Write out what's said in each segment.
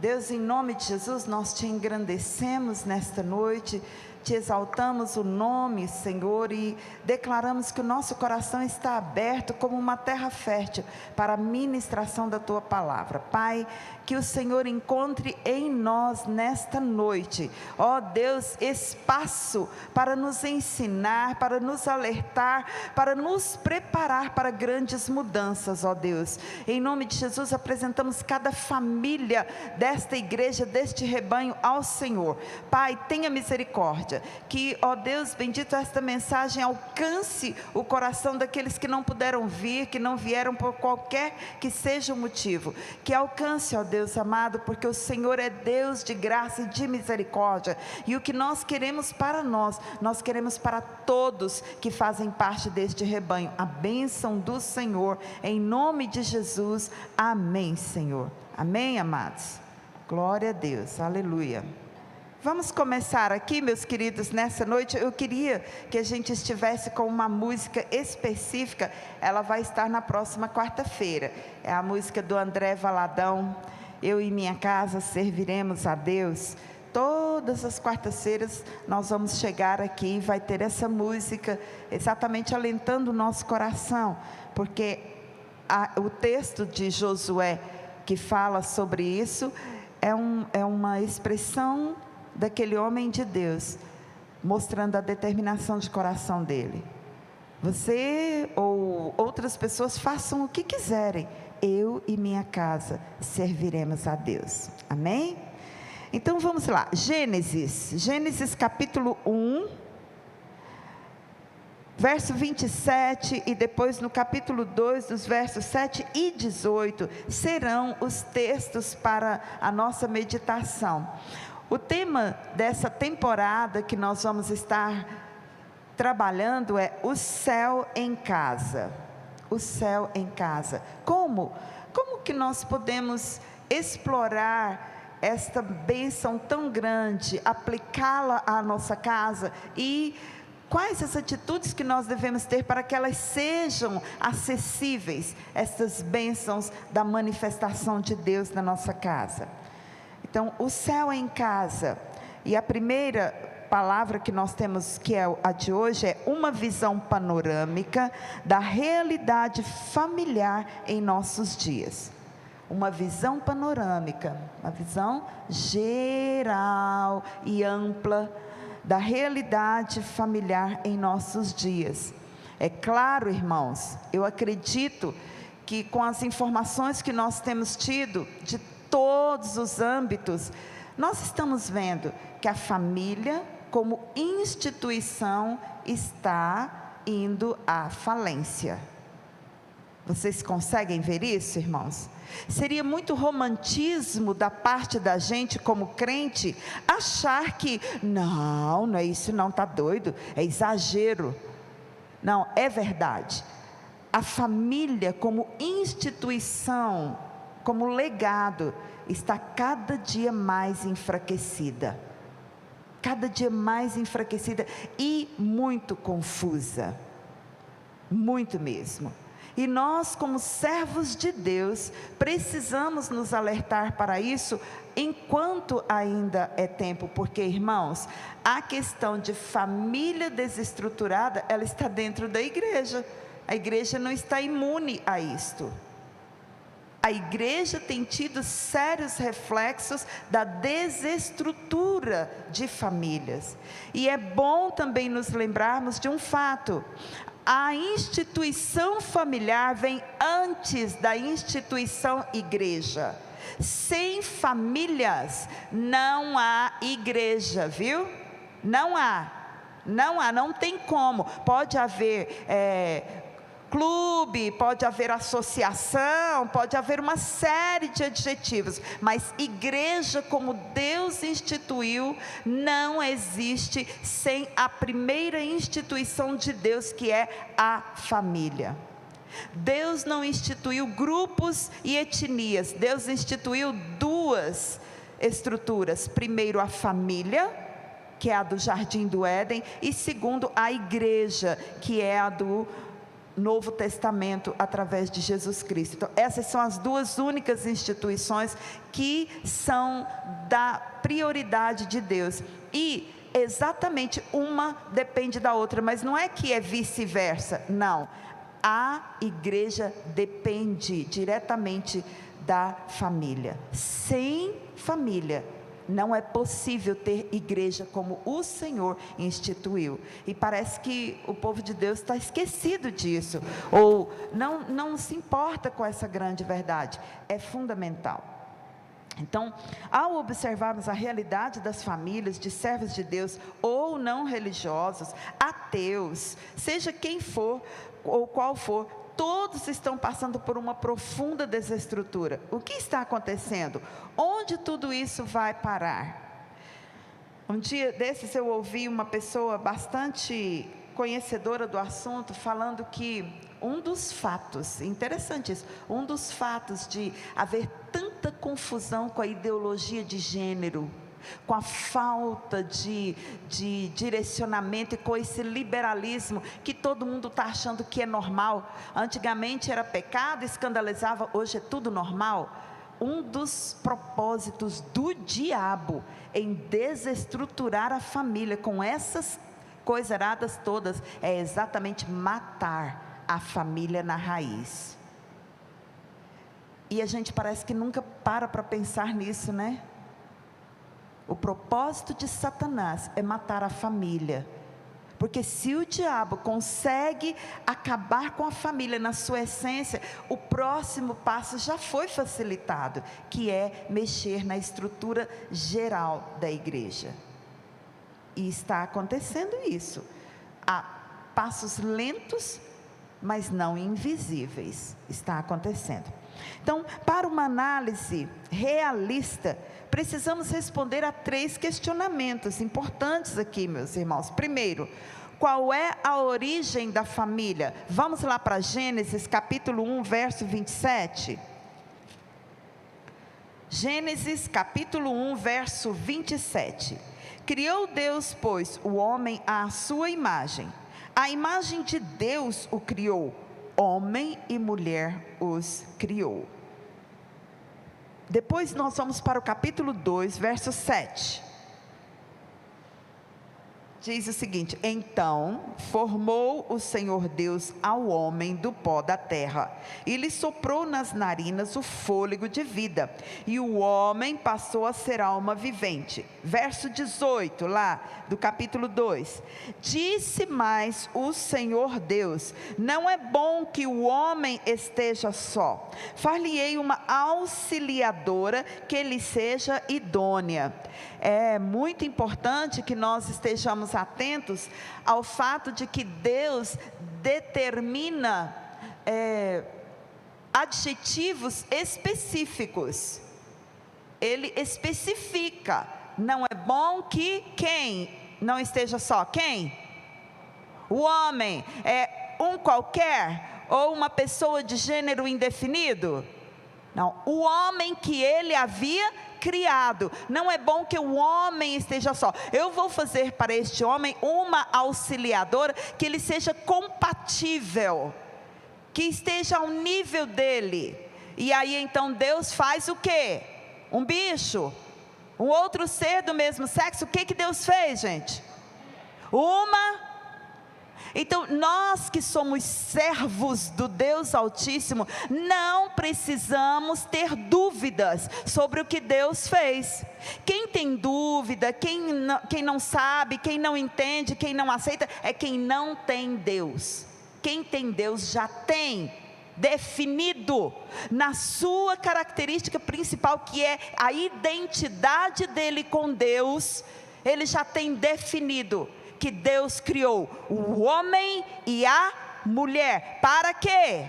Deus, em nome de Jesus, nós te engrandecemos nesta noite, te exaltamos o nome, Senhor, e declaramos que o nosso coração está aberto como uma terra fértil para a ministração da tua palavra. Pai, que o Senhor encontre em nós nesta noite, ó Deus, espaço para nos ensinar, para nos alertar, para nos preparar para grandes mudanças, ó Deus. Em nome de Jesus, apresentamos cada família desta igreja, deste rebanho ao Senhor. Pai, tenha misericórdia, que, ó Deus bendito, esta mensagem alcance o coração daqueles que não puderam vir, que não vieram por qualquer que seja o motivo, que alcance, ó Deus amado, porque o Senhor é Deus de graça e de misericórdia, e o que nós queremos para nós queremos para todos que fazem parte deste rebanho, a bênção do Senhor, em nome de Jesus, amém, Senhor, amém, amados, glória a Deus, aleluia. Vamos começar aqui, meus queridos, nessa noite. Eu queria que a gente estivesse com uma música específica. Ela vai estar na próxima quarta-feira. É a música do André Valadão. Eu e minha casa serviremos a Deus. Todas as quartas-feiras nós vamos chegar aqui e vai ter essa música exatamente alentando o nosso coração. Porque o texto de Josué que fala sobre isso é uma expressão daquele homem de Deus, mostrando a determinação de coração dele. Você ou outras pessoas façam o que quiserem, eu e minha casa serviremos a Deus, amém? Então vamos lá, Gênesis capítulo 1, verso 27, e depois no capítulo 2, dos versos 7 e 18, serão os textos para a nossa meditação. O tema dessa temporada que nós vamos estar trabalhando é o céu em casa. O céu em casa. Como que nós podemos explorar esta bênção tão grande, aplicá-la à nossa casa e quais as atitudes que nós devemos ter para que elas sejam acessíveis, estas bênçãos da manifestação de Deus na nossa casa. Então, o céu em casa, e a primeira palavra que nós temos, que é a de hoje, é uma visão panorâmica da realidade familiar em nossos dias. Uma visão panorâmica, uma visão geral e ampla da realidade familiar em nossos dias. É claro, irmãos, eu acredito que com as informações que nós temos tido de todos os âmbitos, nós estamos vendo que a família como instituição está indo à falência. Vocês conseguem ver isso, irmãos? Seria muito romantismo da parte da gente como crente achar que não é isso não, está doido, é exagero. Não, é verdade. A família como instituição, como legado, está cada dia mais enfraquecida. Cada dia mais enfraquecida e muito confusa. Muito mesmo. E nós, como servos de Deus, precisamos nos alertar para isso enquanto ainda é tempo. Porque, irmãos, a questão de família desestruturada, ela está dentro da igreja. A igreja não está imune a isto. A igreja tem tido sérios reflexos da desestrutura de famílias. E é bom também nos lembrarmos de um fato: a instituição familiar vem antes da instituição igreja. Sem famílias não há igreja, viu? Não tem como. Pode haver clube, pode haver associação, pode haver uma série de adjetivos, mas igreja como Deus instituiu, não existe sem a primeira instituição de Deus, que é a família. Deus não instituiu grupos e etnias, Deus instituiu duas estruturas: primeiro a família, que é a do Jardim do Éden, e segundo a igreja, que é a do Novo Testamento através de Jesus Cristo. Então, essas são as duas únicas instituições que são da prioridade de Deus, e exatamente uma depende da outra, mas não é que é vice-versa, não. A igreja depende diretamente da família. Sem família, não é possível ter igreja como o Senhor instituiu. E parece que o povo de Deus está esquecido disso, ou não se importa com essa grande verdade. É fundamental. Então, ao observarmos a realidade das famílias de servos de Deus ou não religiosos, ateus, seja quem for ou qual for, todos estão passando por uma profunda desestrutura. O que está acontecendo? Onde tudo isso vai parar? Um dia desses eu ouvi uma pessoa bastante conhecedora do assunto falando que um dos fatos, interessante isso, um dos fatos de haver tanta confusão com a ideologia de gênero, com a falta de direcionamento e com esse liberalismo que todo mundo está achando que é normal. Antigamente era pecado, escandalizava, hoje é tudo normal. Um dos propósitos do diabo em desestruturar a família com essas coisaradas todas é exatamente matar a família na raiz. E a gente parece que nunca para pensar nisso, né? O propósito de Satanás é matar a família, porque se o diabo consegue acabar com a família na sua essência, o próximo passo já foi facilitado, que é mexer na estrutura geral da igreja. E está acontecendo isso, a passos lentos, mas não invisíveis, está acontecendo. Então, para uma análise realista, precisamos responder a 3 questionamentos importantes aqui, meus irmãos. Primeiro, qual é a origem da família? Vamos lá para Gênesis capítulo 1, verso 27. Gênesis capítulo 1, verso 27. Criou Deus, pois, o homem à sua imagem. A imagem de Deus o criou. Homem e mulher os criou. Depois nós vamos para o capítulo 2, verso 7. Diz o seguinte: então formou o Senhor Deus ao homem do pó da terra, e lhe soprou nas narinas o fôlego de vida, e o homem passou a ser alma vivente. Verso 18, lá do capítulo 2. Disse mais o Senhor Deus: não é bom que o homem esteja só, far-lhe-ei uma auxiliadora que lhe seja idônea. É muito importante que nós estejamos atentos ao fato de que Deus determina adjetivos específicos. Ele especifica: não é bom que quem não esteja só. Quem? O homem. É um qualquer ou uma pessoa de gênero indefinido? Não, o homem que ele havia criado. Não é bom que o homem esteja só. Eu vou fazer para este homem uma auxiliadora que ele seja compatível, que esteja ao nível dele. E aí então Deus faz o quê? Um bicho, um outro ser do mesmo sexo. O que Deus fez, gente? Então, nós que somos servos do Deus Altíssimo, não precisamos ter dúvidas sobre o que Deus fez. Quem tem dúvida, quem não sabe, quem não entende, quem não aceita, é quem não tem Deus. Quem tem Deus já tem definido na sua característica principal, que é a identidade dele com Deus. Ele já tem definido que Deus criou o homem e a mulher. Para quê?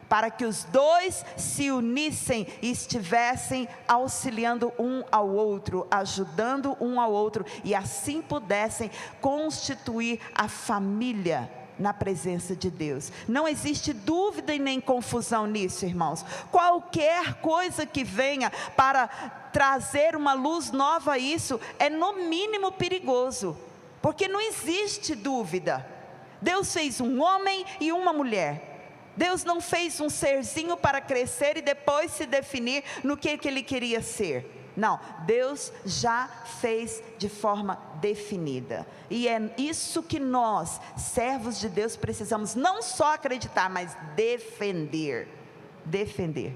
Para que os dois se unissem e estivessem auxiliando um ao outro, ajudando um ao outro, e assim pudessem constituir a família na presença de Deus. Não existe dúvida e nem confusão nisso, irmãos. Qualquer coisa que venha para trazer uma luz nova a isso, é no mínimo perigoso. Porque não existe dúvida. Deus fez um homem e uma mulher. Deus não fez um serzinho para crescer e depois se definir no que ele queria ser. Não, Deus já fez de forma definida. E é isso que nós, servos de Deus, precisamos não só acreditar, mas defender. Defender.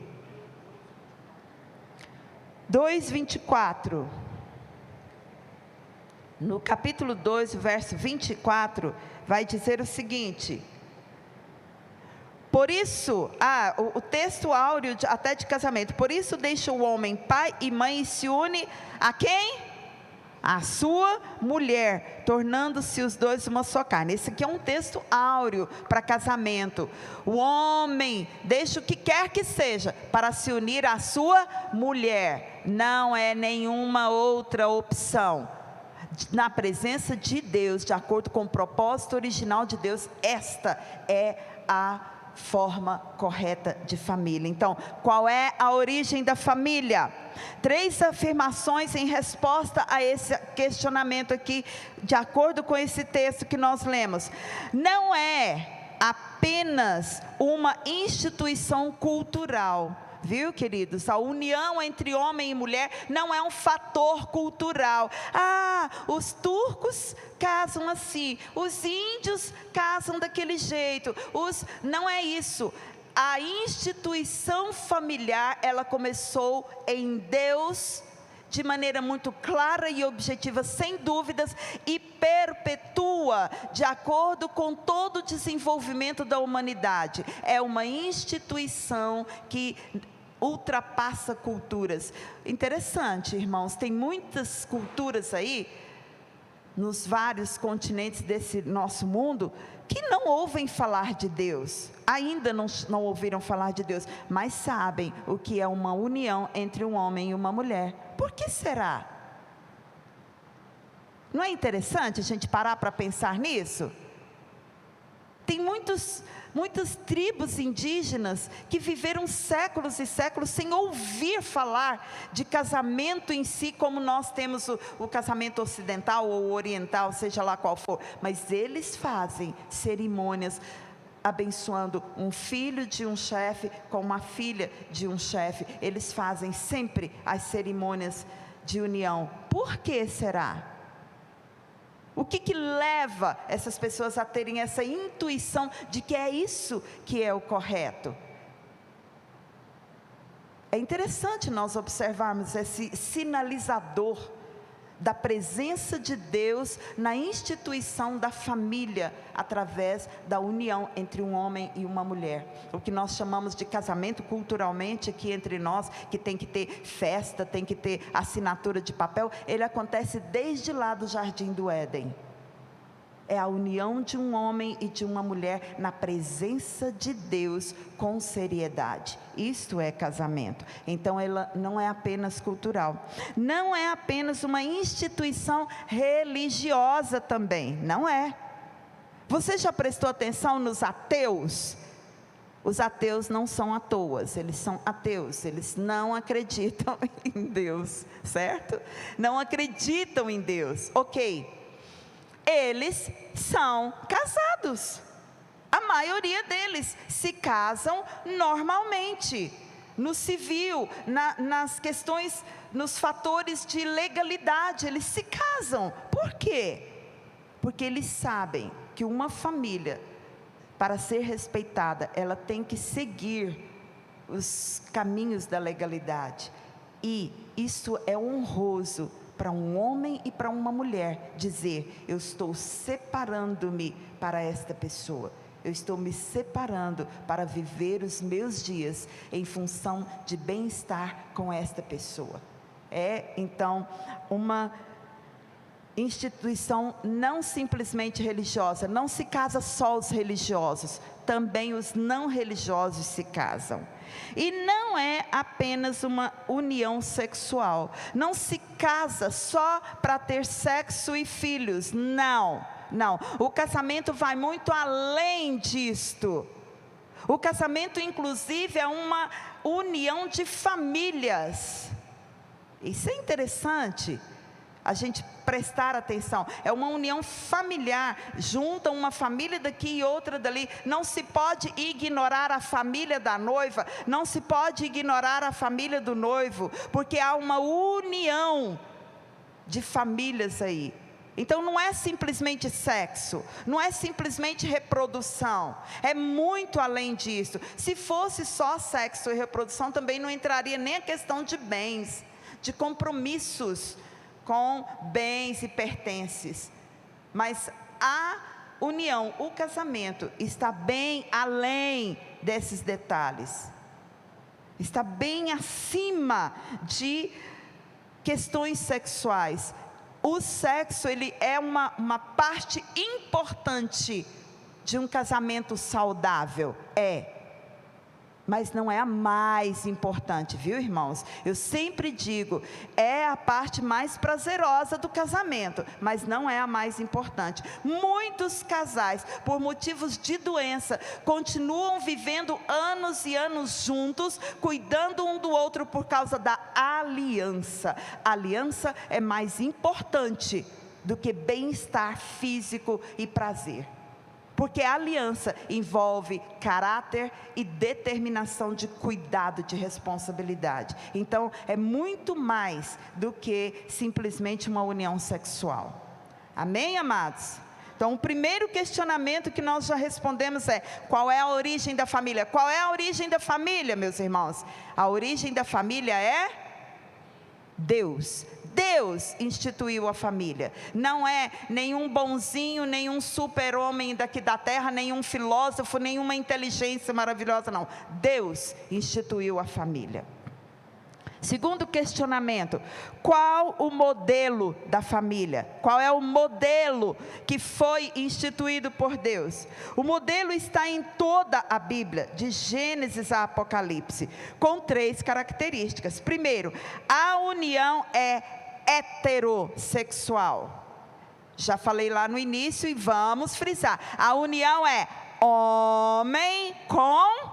2:24. No capítulo 2, verso 24, vai dizer o seguinte: por isso, o texto áureo até de casamento, por isso deixa o homem pai e mãe e se une a quem? A sua mulher, tornando-se os dois uma só carne. Esse aqui é um texto áureo para casamento. O homem deixa o que quer que seja para se unir à sua mulher, não é nenhuma outra opção. Na presença de Deus, de acordo com o propósito original de Deus, esta é a forma correta de família. Então, qual é a origem da família? 3 afirmações em resposta a esse questionamento aqui, de acordo com esse texto que nós lemos. Não é apenas uma instituição cultural. Viu, queridos? A união entre homem e mulher não é um fator cultural. Os turcos casam assim, os índios casam daquele jeito. Não é isso. A instituição familiar, ela começou em Deus, de maneira muito clara e objetiva, sem dúvidas, e perpetua de acordo com todo o desenvolvimento da humanidade. É uma instituição que ultrapassa culturas. Interessante, irmãos, tem muitas culturas aí, nos vários continentes desse nosso mundo, que não ouvem falar de Deus, ainda não ouviram falar de Deus, mas sabem o que é uma união entre um homem e uma mulher. Por que será? Não é interessante a gente parar para pensar nisso? Tem muitas tribos indígenas que viveram séculos e séculos sem ouvir falar de casamento em si, como nós temos o casamento ocidental ou oriental, seja lá qual for. Mas eles fazem cerimônias abençoando um filho de um chefe com uma filha de um chefe. Eles fazem sempre as cerimônias de união. Por que será? O que leva essas pessoas a terem essa intuição de que é isso que é o correto? É interessante nós observarmos esse sinalizador da presença de Deus na instituição da família, através da união entre um homem e uma mulher. O que nós chamamos de casamento culturalmente aqui entre nós, que tem que ter festa, tem que ter assinatura de papel, ele acontece desde lá do Jardim do Éden. É a união de um homem e de uma mulher na presença de Deus com seriedade. Isto é casamento. Então ela não é apenas cultural. Não é apenas uma instituição religiosa também. Não é. Você já prestou atenção nos ateus? Os ateus não são à toa, eles são ateus, eles não acreditam em Deus, certo? Não acreditam em Deus, ok. Eles são casados, a maioria deles se casam normalmente, no civil, nas questões, nos fatores de legalidade, eles se casam. Por quê? Porque eles sabem que uma família, para ser respeitada, ela tem que seguir os caminhos da legalidade, e isso é honroso para um homem e para uma mulher, dizer: eu estou separando-me para esta pessoa, eu estou me separando para viver os meus dias em função de bem-estar com esta pessoa. É então uma instituição não simplesmente religiosa. Não se casa só os religiosos, também os não religiosos se casam. E não é apenas uma união sexual, não se casa só para ter sexo e filhos, não, o casamento vai muito além disto. O casamento inclusive é uma união de famílias. Isso é interessante. a gente prestar atenção. É uma união familiar, junta uma família daqui e outra dali. Não se pode ignorar a família da noiva, não se pode ignorar a família do noivo, porque há uma união de famílias aí. Então não é simplesmente sexo, não é simplesmente reprodução, é muito além disso. Se fosse só sexo e reprodução, também não entraria nem a questão de bens, de compromissos com bens e pertences. Mas a união, o casamento, está bem além desses detalhes, está bem acima de questões sexuais. O sexo, ele é uma parte importante de um casamento saudável, mas não é a mais importante, viu, irmãos? Eu sempre digo, é a parte mais prazerosa do casamento, mas não é a mais importante. Muitos casais, por motivos de doença, continuam vivendo anos e anos juntos, cuidando um do outro por causa da aliança. A aliança é mais importante do que bem-estar físico e prazer. Porque a aliança envolve caráter e determinação de cuidado, de responsabilidade. Então, é muito mais do que simplesmente uma união sexual. Amém, amados? Então, o primeiro questionamento que nós já respondemos é: qual é a origem da família? Qual é a origem da família, meus irmãos? A origem da família é Deus. Deus instituiu a família. Não é nenhum bonzinho, nenhum super-homem daqui da terra, nenhum filósofo, nenhuma inteligência maravilhosa, não. Deus instituiu a família. Segundo questionamento: qual o modelo da família? Qual é o modelo que foi instituído por Deus? O modelo está em toda a Bíblia, de Gênesis a Apocalipse, com 3 características. Primeiro, a união é heterossexual. Já falei lá no início e vamos frisar: a união é homem com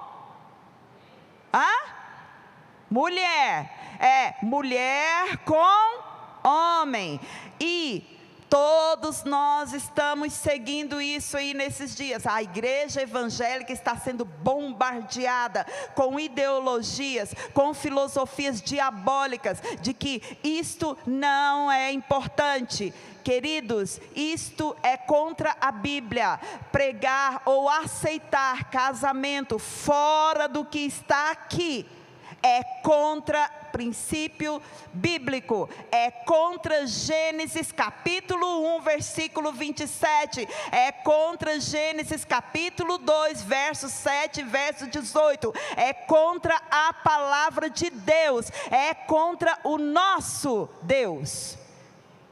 mulher, é mulher com homem, e todos nós estamos seguindo isso aí nesses dias. A igreja evangélica está sendo bombardeada com ideologias, com filosofias diabólicas, de que isto não é importante. Queridos, isto é contra a Bíblia. Pregar ou aceitar casamento fora do que está aqui é contra princípio bíblico, é contra Gênesis capítulo 1, versículo 27, é contra Gênesis capítulo 2, verso 7, verso 18, é contra a palavra de Deus, é contra o nosso Deus.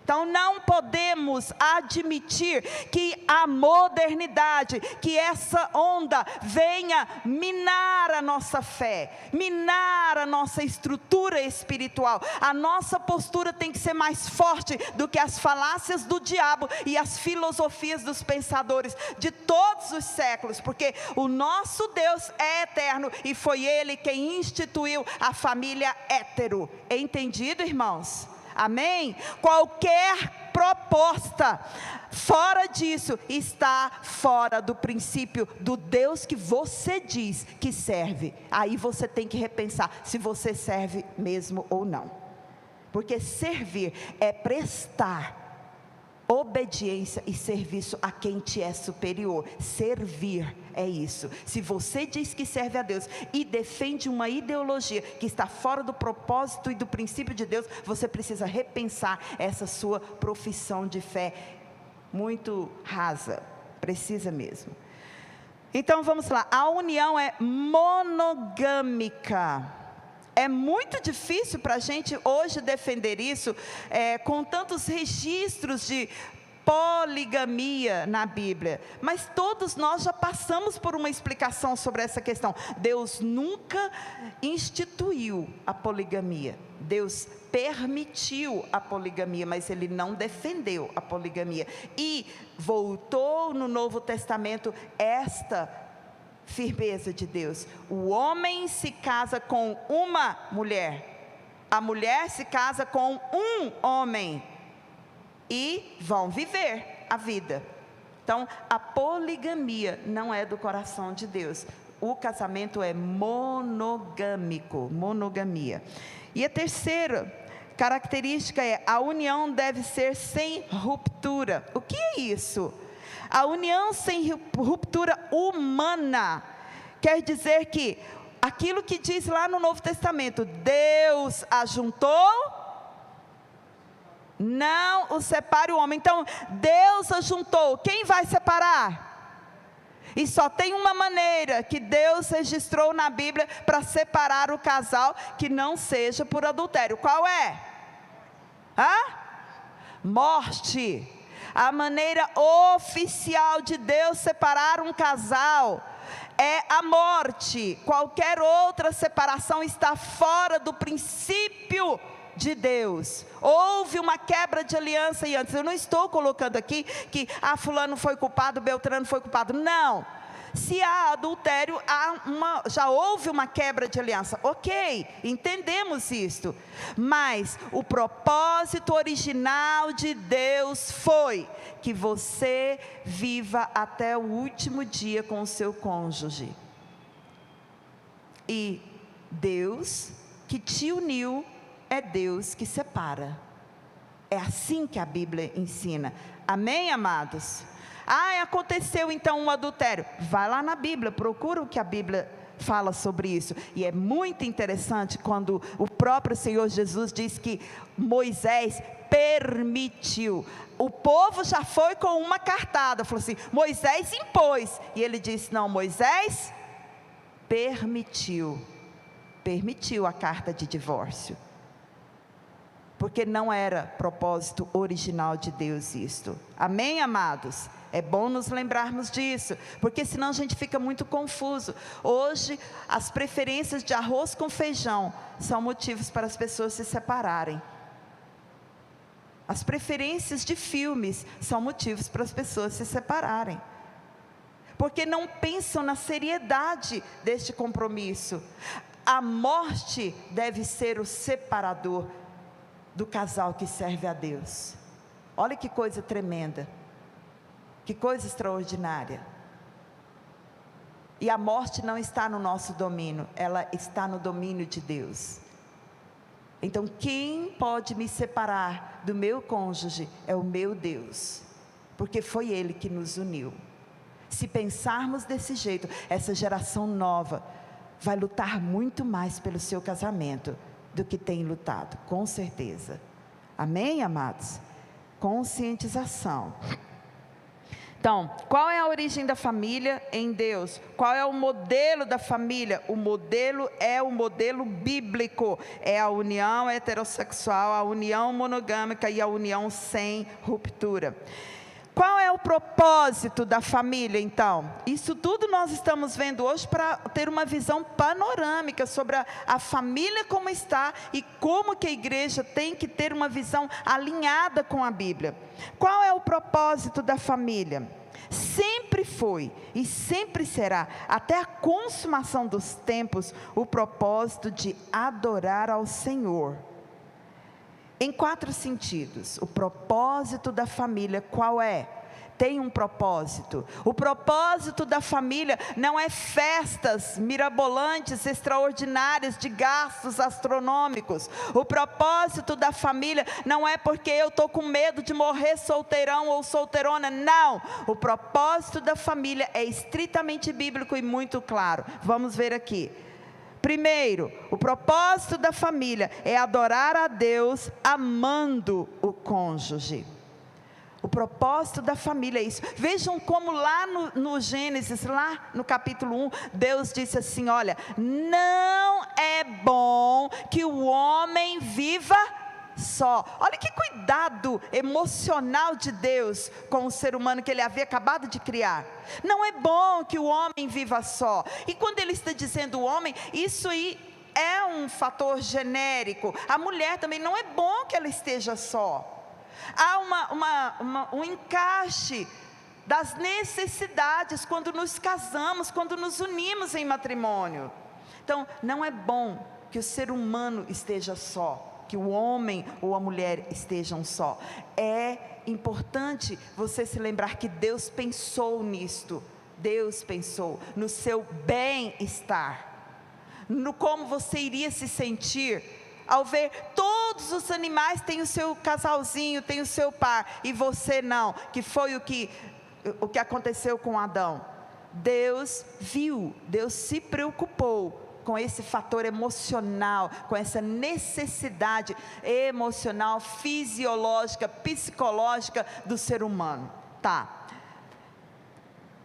Então não podemos admitir que a modernidade, que essa onda venha minar a nossa fé, minar a nossa estrutura espiritual. A nossa postura tem que ser mais forte do que as falácias do diabo e as filosofias dos pensadores de todos os séculos, porque o nosso Deus é eterno e foi Ele quem instituiu a família hétero. Entendido, irmãos? Amém? Qualquer proposta fora disso está fora do princípio do Deus que você diz que serve. Aí você tem que repensar se você serve mesmo ou não. Porque servir é prestar obediência e serviço a quem te é superior. Servir é isso. Se você diz que serve a Deus e defende uma ideologia que está fora do propósito e do princípio de Deus, você precisa repensar essa sua profissão de fé muito rasa. Precisa mesmo. Então vamos lá. A união é monogâmica. É muito difícil para a gente hoje defender isso, com tantos registros de poligamia na Bíblia. Mas todos nós já passamos por uma explicação sobre essa questão. Deus nunca instituiu a poligamia. Deus permitiu a poligamia, mas Ele não defendeu a poligamia. E voltou no Novo Testamento esta firmeza de Deus: o homem se casa com uma mulher, a mulher se casa com um homem, e vão viver a vida. Então, a poligamia não é do coração de Deus. O casamento é monogâmico, monogamia. E a terceira característica é: a união deve ser sem ruptura. O que é isso? A união sem ruptura humana quer dizer que aquilo que diz lá no Novo Testamento, Deus ajuntou, não o separe o homem. Então, Deus ajuntou, quem vai separar? E só tem uma maneira que Deus registrou na Bíblia para separar o casal, que não seja por adultério. Qual é? Morte. A maneira oficial de Deus separar um casal é a morte. Qualquer outra separação está fora do princípio de Deus. Houve uma quebra de aliança e antes. Eu não estou colocando aqui que fulano foi culpado, Beltrano foi culpado. Não. Se há adultério, já houve uma quebra de aliança. Ok, entendemos isto. Mas o propósito original de Deus foi que você viva até o último dia com o seu cônjuge. E Deus que te uniu é Deus que separa. É assim que a Bíblia ensina. Amém, amados? Aconteceu então um adultério. Vai lá na Bíblia, procura o que a Bíblia fala sobre isso. E é muito interessante quando o próprio Senhor Jesus diz que Moisés permitiu. O povo já foi com uma cartada, falou assim: Moisés impôs. E ele disse: não, Moisés permitiu a carta de divórcio. Porque não era propósito original de Deus isto. Amém, amados? É bom nos lembrarmos disso, porque senão a gente fica muito confuso. Hoje, as preferências de arroz com feijão são motivos para as pessoas se separarem. As preferências de filmes são motivos para as pessoas se separarem. Porque não pensam na seriedade deste compromisso. A morte deve ser o separador do casal que serve a Deus. Olha que coisa tremenda. Que coisa extraordinária. E a morte não está no nosso domínio, ela está no domínio de Deus. Então, quem pode me separar do meu cônjuge é o meu Deus, porque foi Ele que nos uniu. Se pensarmos desse jeito, essa geração nova vai lutar muito mais pelo seu casamento do que tem lutado, com certeza. Amém, amados? Conscientização. Então, qual é a origem da família em Deus? Qual é o modelo da família? O modelo é o modelo bíblico. É a união heterossexual, a união monogâmica e a união sem ruptura. Qual é o propósito da família, então? Isso tudo nós estamos vendo hoje para ter uma visão panorâmica sobre a família como está e como que a igreja tem que ter uma visão alinhada com a Bíblia. Qual é o propósito da família? Sempre foi e sempre será, até a consumação dos tempos, o propósito de adorar ao Senhor. Em 4 sentidos. O propósito da família, qual é? Tem um propósito. O propósito da família não é festas mirabolantes, extraordinárias, de gastos astronômicos. O propósito da família não é porque eu estou com medo de morrer solteirão ou solteirona. Não. O propósito da família é estritamente bíblico e muito claro. Vamos ver aqui. Primeiro, o propósito da família é adorar a Deus amando o cônjuge. O propósito da família é isso. Vejam como lá no Gênesis, lá no capítulo 1, Deus disse assim: olha, não é bom que o homem viva só. Olha que cuidado emocional de Deus com o ser humano que Ele havia acabado de criar. Não é bom que o homem viva só. E quando Ele está dizendo o homem, isso aí é um fator genérico. A mulher também não é bom que ela esteja só. Há um encaixe das necessidades quando nos casamos, quando nos unimos em matrimônio. Então, não é bom que o ser humano esteja só, que o homem ou a mulher estejam só. É importante você se lembrar que Deus pensou nisto. Deus pensou no seu bem-estar, no como você iria se sentir ao ver todos os animais têm o seu casalzinho, tem o seu par, e você não, que foi o que aconteceu com Adão. Deus viu, Deus se preocupou com esse fator emocional, com essa necessidade emocional, fisiológica, psicológica do ser humano. Tá.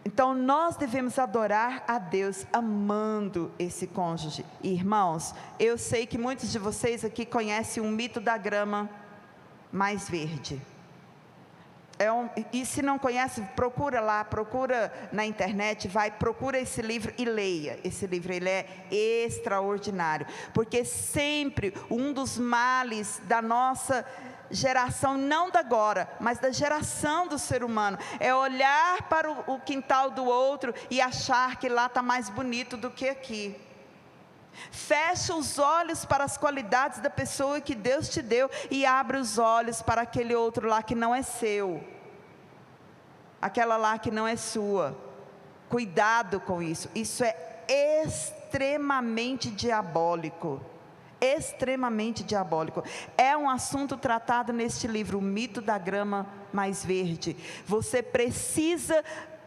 Então nós devemos adorar a Deus amando esse cônjuge. Irmãos, eu sei que muitos de vocês aqui conhecem o mito da grama mais verde. E se não conhece, procura lá, procura na internet, procura esse livro e leia. Esse livro, ele é extraordinário, porque sempre um dos males da nossa geração, não da agora, mas da geração do ser humano, é olhar para o quintal do outro e achar que lá está mais bonito do que aqui. Fecha os olhos para as qualidades da pessoa que Deus te deu e abre os olhos para aquele outro lá que não é seu, aquela lá que não é sua. Cuidado com isso. Isso é extremamente diabólico. Extremamente diabólico. É um assunto tratado neste livro, O Mito da Grama Mais Verde. Você precisa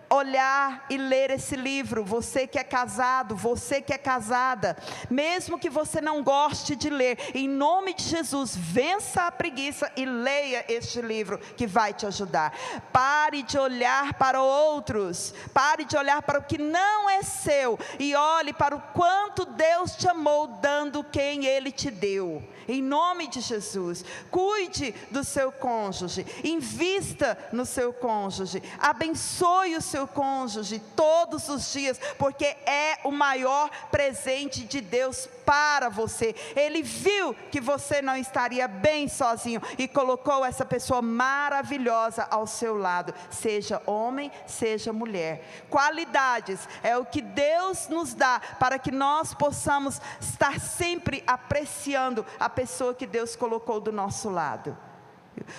olhar e ler esse livro. Você que é casado, você que é casada, mesmo que você não goste de ler, em nome de Jesus, vença a preguiça e leia este livro que vai te ajudar. Pare de olhar para outros, pare de olhar para o que não é seu e olhe para o quanto Deus te amou, dando quem Ele te deu. Em nome de Jesus, cuide do seu cônjuge, invista no seu cônjuge, abençoe o seu cônjuge todos os dias, porque é o maior presente de Deus para você. Ele viu que você não estaria bem sozinho e colocou essa pessoa maravilhosa ao seu lado, seja homem, seja mulher. Qualidades é o que Deus nos dá para que nós possamos estar sempre apreciando a pessoa que Deus colocou do nosso lado.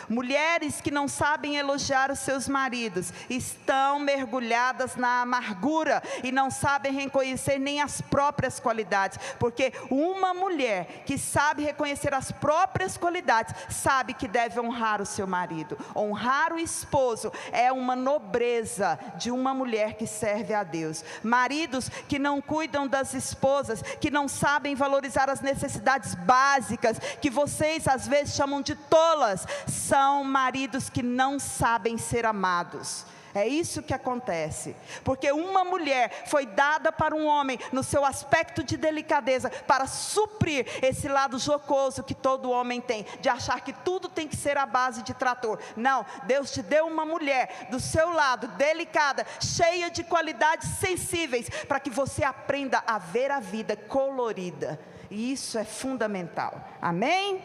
Mulheres que não sabem elogiar os seus maridos estão mergulhadas na amargura e não sabem reconhecer nem as próprias qualidades, porque uma mulher que sabe reconhecer as próprias qualidades sabe que deve honrar o seu marido. Honrar o esposo é uma nobreza de uma mulher que serve a Deus. Maridos que não cuidam das esposas, que não sabem valorizar as necessidades básicas, que vocês às vezes chamam de tolas, são maridos que não sabem ser amados. É isso que acontece, porque uma mulher foi dada para um homem no seu aspecto de delicadeza, para suprir esse lado jocoso que todo homem tem, de achar que tudo tem que ser à base de trator. Não, Deus te deu uma mulher do seu lado, delicada, cheia de qualidades sensíveis, para que você aprenda a ver a vida colorida, e isso é fundamental. Amém?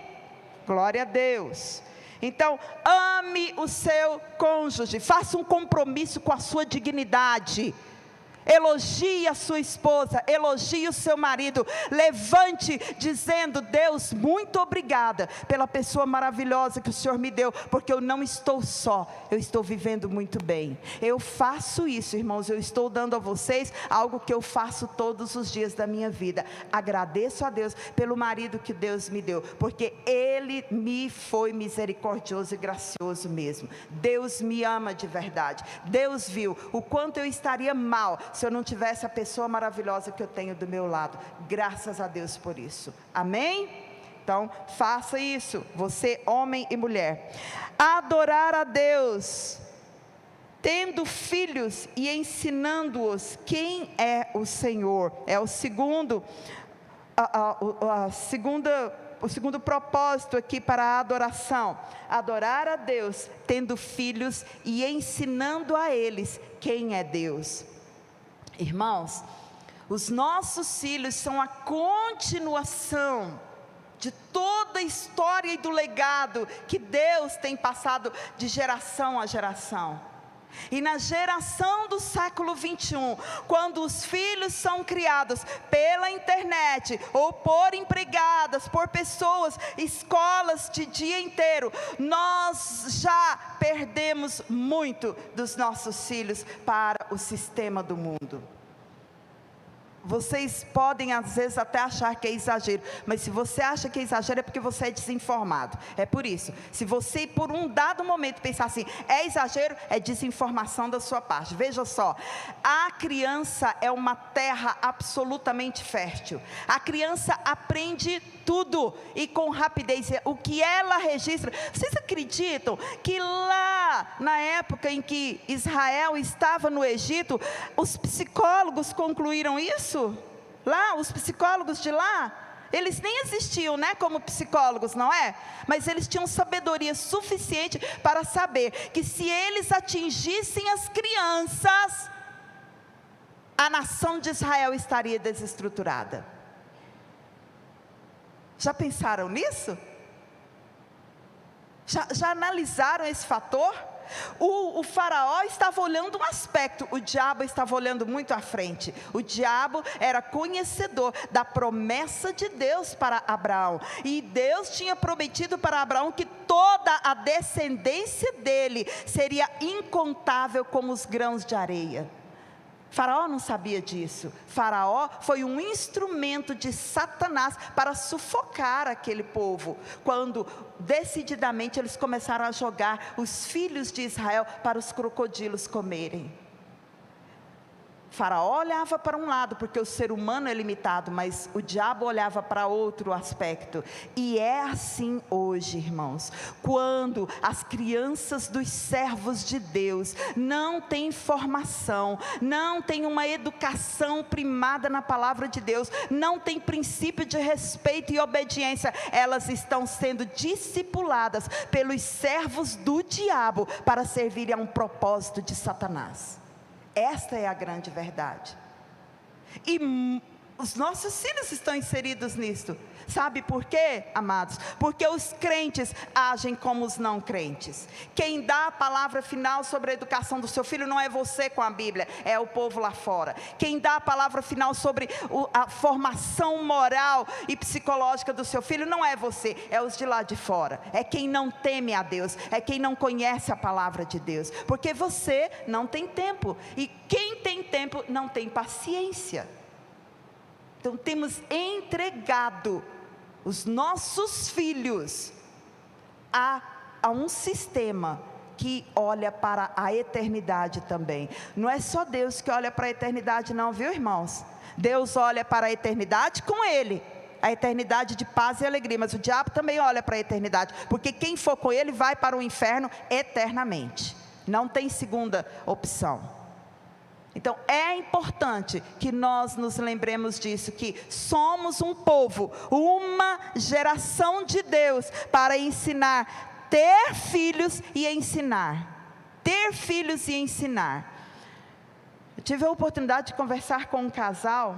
Glória a Deus. Então, ame o seu cônjuge, faça um compromisso com a sua dignidade. Elogie a sua esposa, elogie o seu marido, levante dizendo: Deus, muito obrigada pela pessoa maravilhosa que o Senhor me deu, porque eu não estou só, eu estou vivendo muito bem. Eu faço isso, irmãos, eu estou dando a vocês algo que eu faço todos os dias da minha vida. Agradeço a Deus pelo marido que Deus me deu, porque ele me foi misericordioso e gracioso mesmo. Deus me ama de verdade. Deus viu o quanto eu estaria mal se eu não tivesse a pessoa maravilhosa que eu tenho do meu lado. Graças a Deus por isso. Amém? Então, faça isso, você, homem e mulher. Adorar a Deus, tendo filhos e ensinando-os quem é o Senhor. É o segundo propósito aqui para a adoração. Adorar a Deus, tendo filhos e ensinando a eles quem é Deus. Irmãos, os nossos filhos são a continuação de toda a história e do legado que Deus tem passado de geração a geração. E na geração do século 21, quando os filhos são criados pela internet, ou por empregadas, por pessoas, escolas de dia inteiro, nós já perdemos muito dos nossos filhos para o sistema do mundo. Vocês podem às vezes até achar que é exagero, mas se você acha que é exagero é porque você é desinformado. É por isso, se você por um dado momento pensar assim, é exagero, é desinformação da sua parte. Veja só, a criança é uma terra absolutamente fértil. A criança aprende tudo e com rapidez. O que ela registra, vocês acreditam que lá na época em que Israel estava no Egito, os psicólogos concluíram isso? Lá, os psicólogos de lá, eles nem existiam, né, como psicólogos, não é? Mas eles tinham sabedoria suficiente para saber que se eles atingissem as crianças, a nação de Israel estaria desestruturada. Já pensaram nisso? Já analisaram esse fator? O faraó estava olhando um aspecto, o diabo estava olhando muito à frente. O diabo era conhecedor da promessa de Deus para Abraão, e Deus tinha prometido para Abraão que toda a descendência dele seria incontável como os grãos de areia. Faraó não sabia disso. Faraó foi um instrumento de Satanás para sufocar aquele povo, quando decididamente eles começaram a jogar os filhos de Israel para os crocodilos comerem. Faraó olhava para um lado, porque o ser humano é limitado, mas o diabo olhava para outro aspecto. E é assim hoje, irmãos, quando as crianças dos servos de Deus não têm formação, não têm uma educação primada na palavra de Deus, não têm princípio de respeito e obediência, elas estão sendo discipuladas pelos servos do diabo para servirem a um propósito de Satanás. Esta é a grande verdade. E os nossos filhos estão inseridos nisto. Sabe por quê, amados? Porque os crentes agem como os não crentes. Quem dá a palavra final sobre a educação do seu filho não é você com a Bíblia, é o povo lá fora. Quem dá a palavra final sobre a formação moral e psicológica do seu filho não é você, é os de lá de fora. É quem não teme a Deus, é quem não conhece a palavra de Deus. Porque você não tem tempo, e quem tem tempo não tem paciência. Então temos entregado os nossos filhos a um sistema que olha para a eternidade também. Não é só Deus que olha para a eternidade não, viu, irmãos? Deus olha para a eternidade com Ele, a eternidade de paz e alegria, mas o diabo também olha para a eternidade, porque quem for com ele vai para o inferno eternamente, não tem segunda opção. Então é importante que nós nos lembremos disso, que somos um povo, uma geração de Deus para ensinar, ter filhos e ensinar. Ter filhos e ensinar. Eu tive a oportunidade de conversar com um casal,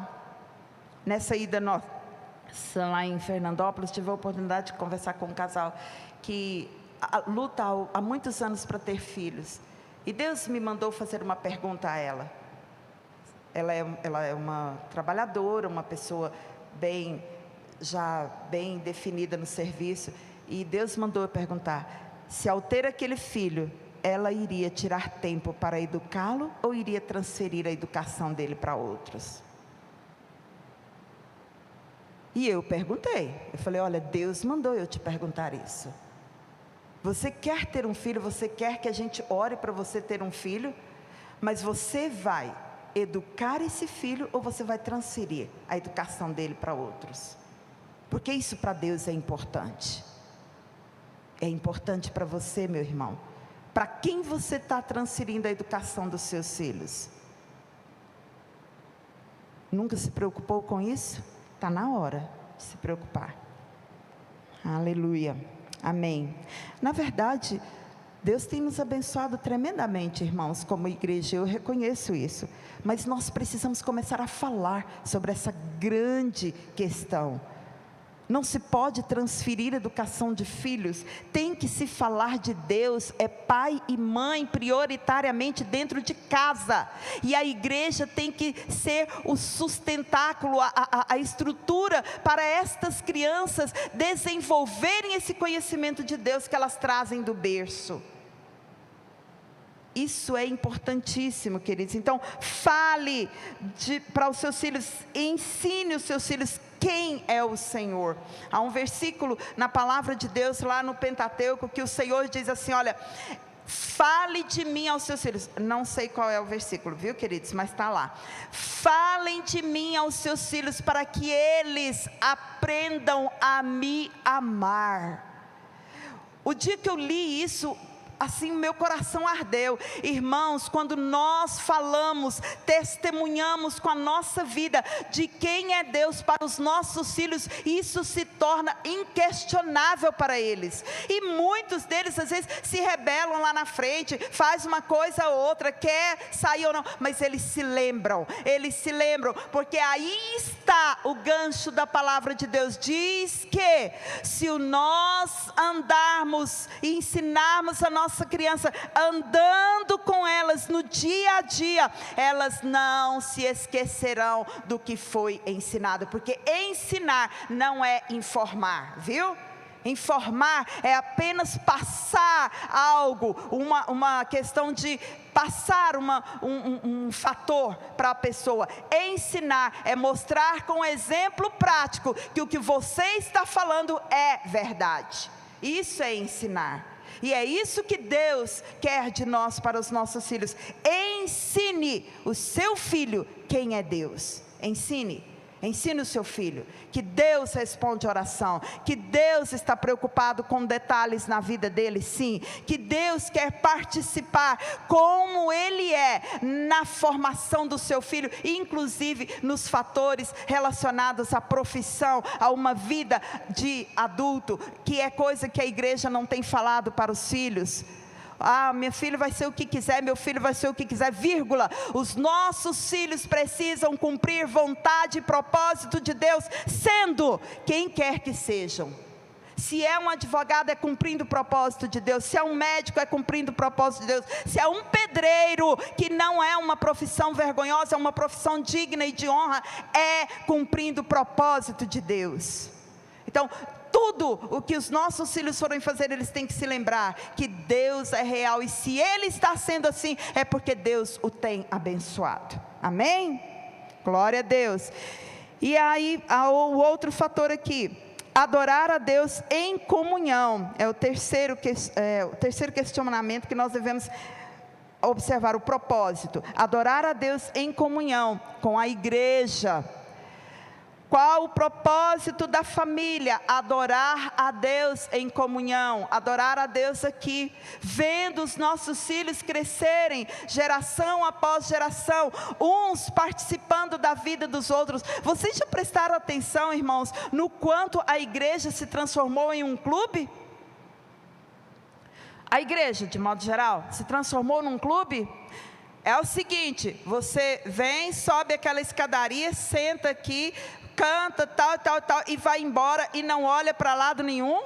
nessa ida nossa lá em Fernandópolis, tive a oportunidade de conversar com um casal que luta há muitos anos para ter filhos. E Deus me mandou fazer uma pergunta a ela. Ela é uma trabalhadora, uma pessoa já bem definida no serviço. E Deus mandou eu perguntar, se ao ter aquele filho, ela iria tirar tempo para educá-lo ou iria transferir a educação dele para outros? E eu perguntei, eu falei, olha, Deus mandou eu te perguntar isso. Você quer ter um filho, você quer que a gente ore para você ter um filho, mas você vai educar esse filho ou você vai transferir a educação dele para outros? Porque isso para Deus é importante. É importante para você, meu irmão. Para quem você está transferindo a educação dos seus filhos? Nunca se preocupou com isso? Está na hora de se preocupar. Aleluia, amém. Na verdade, Deus tem nos abençoado tremendamente, irmãos, como igreja, eu reconheço isso. Mas nós precisamos começar a falar sobre essa grande questão. Não se pode transferir educação de filhos, tem que se falar de Deus, é pai e mãe prioritariamente dentro de casa, e a igreja tem que ser o sustentáculo, a estrutura para estas crianças desenvolverem esse conhecimento de Deus que elas trazem do berço. Isso é importantíssimo, queridos. Então, fale para os seus filhos, ensine os seus filhos quem é o Senhor. Há um versículo na palavra de Deus lá no Pentateuco que o Senhor diz assim, olha, fale de mim aos seus filhos. Não sei qual é o versículo, viu, queridos, mas está lá. Falem de mim aos seus filhos para que eles aprendam a me amar. O dia que eu li isso, assim meu coração ardeu. Irmãos, quando nós falamos, testemunhamos com a nossa vida de quem é Deus para os nossos filhos, isso se torna inquestionável para eles, e muitos deles às vezes se rebelam lá na frente, faz uma coisa ou outra, quer sair ou não, mas eles se lembram, porque aí está o gancho da palavra de Deus, diz que se nós andarmos e ensinarmos a nossa criança, andando com elas no dia a dia, elas não se esquecerão do que foi ensinado, porque ensinar não é informar, viu? Informar é apenas passar algo, uma questão de passar um fator para a pessoa. Ensinar é mostrar com exemplo prático que o que você está falando é verdade. Isso é ensinar. E é isso que Deus quer de nós para os nossos filhos. Ensine o seu filho quem é Deus. Ensine o seu filho que Deus responde oração, que Deus está preocupado com detalhes na vida dele, sim, que Deus quer participar como Ele é na formação do seu filho, inclusive nos fatores relacionados à profissão, a uma vida de adulto, que é coisa que a igreja não tem falado para os filhos. Meu filho vai ser o que quiser, meu filho vai ser o que quiser, vírgula. Os nossos filhos precisam cumprir vontade e propósito de Deus, sendo quem quer que sejam. Se é um advogado, é cumprindo o propósito de Deus. Se é um médico, é cumprindo o propósito de Deus. Se é um pedreiro, que não é uma profissão vergonhosa, é uma profissão digna e de honra, é cumprindo o propósito de Deus. Então, tudo o que os nossos filhos forem fazer, eles têm que se lembrar que Deus é real, e se Ele está sendo assim, é porque Deus o tem abençoado. Amém? Glória a Deus. E aí, há o outro fator aqui, adorar a Deus em comunhão, é o terceiro questionamento que nós devemos observar, o propósito, adorar a Deus em comunhão com a igreja. Qual o propósito da família? Adorar a Deus em comunhão, adorar a Deus aqui, vendo os nossos filhos crescerem, geração após geração, uns participando da vida dos outros. Vocês já prestaram atenção, irmãos, no quanto a igreja se transformou em um clube? A igreja, de modo geral, se transformou num clube? É o seguinte, você vem, sobe aquela escadaria, senta aqui, canta, tal, e vai embora e não olha para lado nenhum?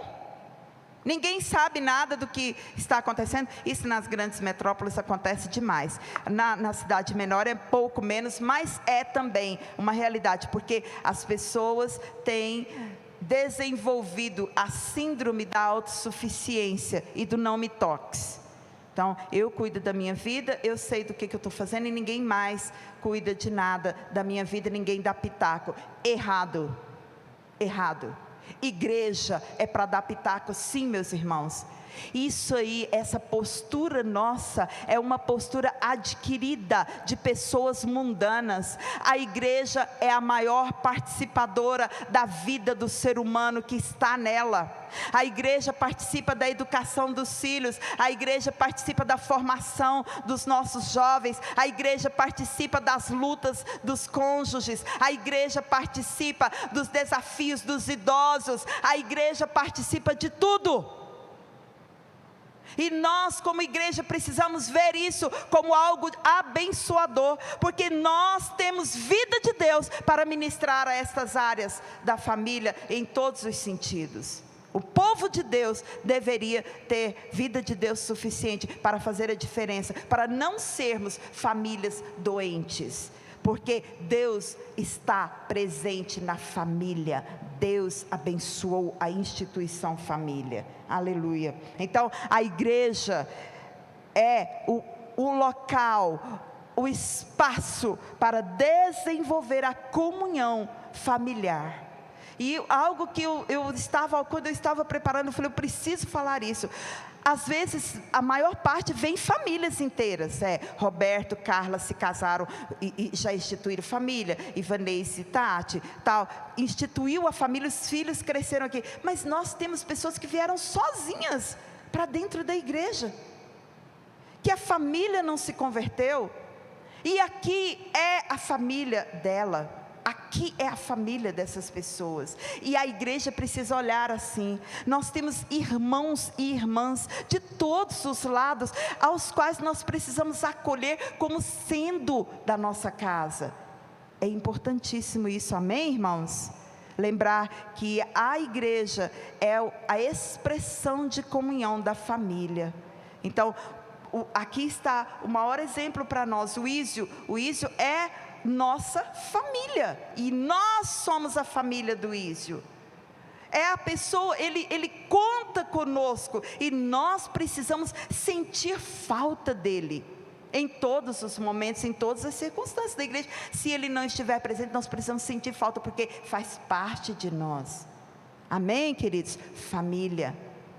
Ninguém sabe nada do que está acontecendo. Isso nas grandes metrópoles acontece demais. Na cidade menor é pouco menos, mas é também uma realidade, porque as pessoas têm desenvolvido a síndrome da autossuficiência e do não me toques. Então, eu cuido da minha vida, eu sei do que eu estou fazendo, e ninguém mais cuida de nada da minha vida, ninguém dá pitaco. Errado. Igreja é para dar pitaco, sim, meus irmãos. Isso aí, essa postura nossa, é uma postura adquirida de pessoas mundanas. A igreja é a maior participadora da vida do ser humano que está nela. A igreja participa da educação dos filhos, a igreja participa da formação dos nossos jovens, a igreja participa das lutas dos cônjuges, a igreja participa dos desafios dos idosos, a igreja participa de tudo. E nós, como igreja, precisamos ver isso como algo abençoador, porque nós temos vida de Deus para ministrar a estas áreas da família em todos os sentidos. O povo de Deus deveria ter vida de Deus suficiente para fazer a diferença, para não sermos famílias doentes, porque Deus está presente na família. Deus abençoou a instituição família, aleluia. Então a igreja é o local, o espaço para desenvolver a comunhão familiar. E algo que quando eu estava preparando, eu falei, eu preciso falar isso. Às vezes, a maior parte vem famílias inteiras. Roberto, Carla se casaram e já instituíram família. Ivaneice, Tati, tal. Instituiu a família, os filhos cresceram aqui. Mas nós temos pessoas que vieram sozinhas para dentro da igreja. Que a família não se converteu. E aqui é a família dela. Aqui é a família dessas pessoas, e a igreja precisa olhar assim. Nós temos irmãos e irmãs de todos os lados, aos quais nós precisamos acolher como sendo da nossa casa. É importantíssimo isso, amém, irmãos? Lembrar que a igreja é a expressão de comunhão da família. Então, aqui está o maior exemplo para nós, o Ísio é nossa família, e nós somos a família do Ísio. É a pessoa, ele conta conosco, e nós precisamos sentir falta dele, em todos os momentos, em todas as circunstâncias da igreja. Se ele não estiver presente, nós precisamos sentir falta, porque faz parte de nós, amém, queridos? Família,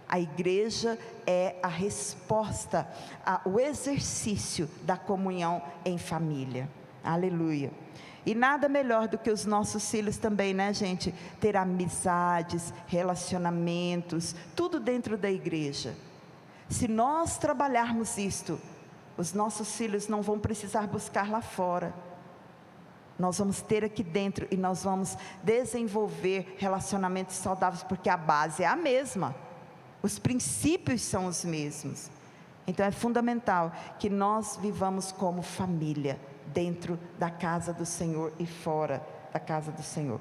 a igreja é a resposta, o exercício da comunhão em família. Aleluia. E nada melhor do que os nossos filhos também, né, gente? Ter amizades, relacionamentos, tudo dentro da igreja. Se nós trabalharmos isto, os nossos filhos não vão precisar buscar lá fora. Nós vamos ter aqui dentro, e nós vamos desenvolver relacionamentos saudáveis, porque a base é a mesma. Os princípios são os mesmos. Então é fundamental que nós vivamos como família, dentro da casa do Senhor e fora da casa do Senhor.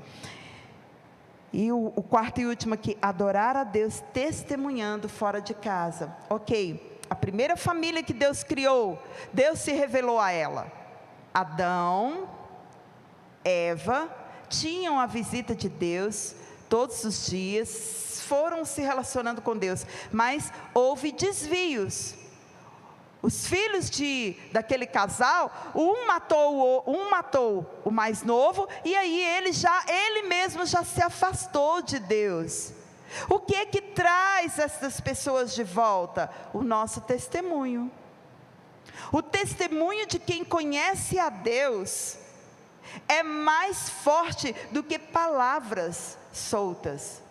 E o quarto e último aqui, adorar a Deus testemunhando fora de casa. Ok, a primeira família que Deus criou, Deus se revelou a ela. Adão, Eva, tinham a visita de Deus todos os dias, foram se relacionando com Deus, mas houve desvios. Os filhos daquele casal, um matou o mais novo, e aí ele mesmo já se afastou de Deus. O que é que traz essas pessoas de volta? O nosso testemunho. O testemunho de quem conhece a Deus é mais forte do que palavras soltas.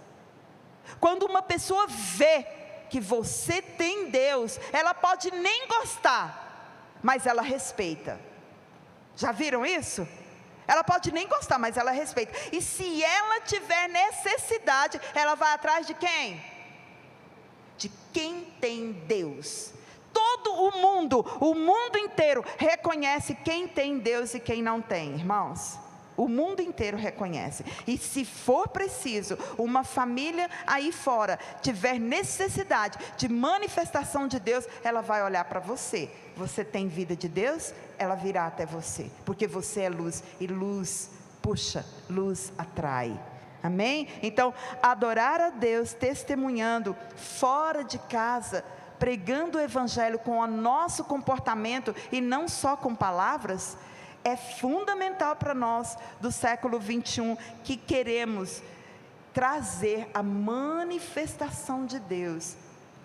Quando uma pessoa vê que você tem Deus, ela pode nem gostar, mas ela respeita. Já viram isso? Ela pode nem gostar, mas ela respeita. E se ela tiver necessidade, ela vai atrás de quem? De quem tem Deus. Todo o mundo inteiro reconhece quem tem Deus e quem não tem, irmãos. O mundo inteiro reconhece. E se for preciso, uma família aí fora tiver necessidade de manifestação de Deus, ela vai olhar para você. Você tem vida de Deus? Ela virá até você, porque você é luz, e luz puxa, luz atrai. Amém? Então, adorar a Deus testemunhando fora de casa, pregando o evangelho com o nosso comportamento e não só com palavras, é fundamental para nós do século 21, que queremos trazer a manifestação de Deus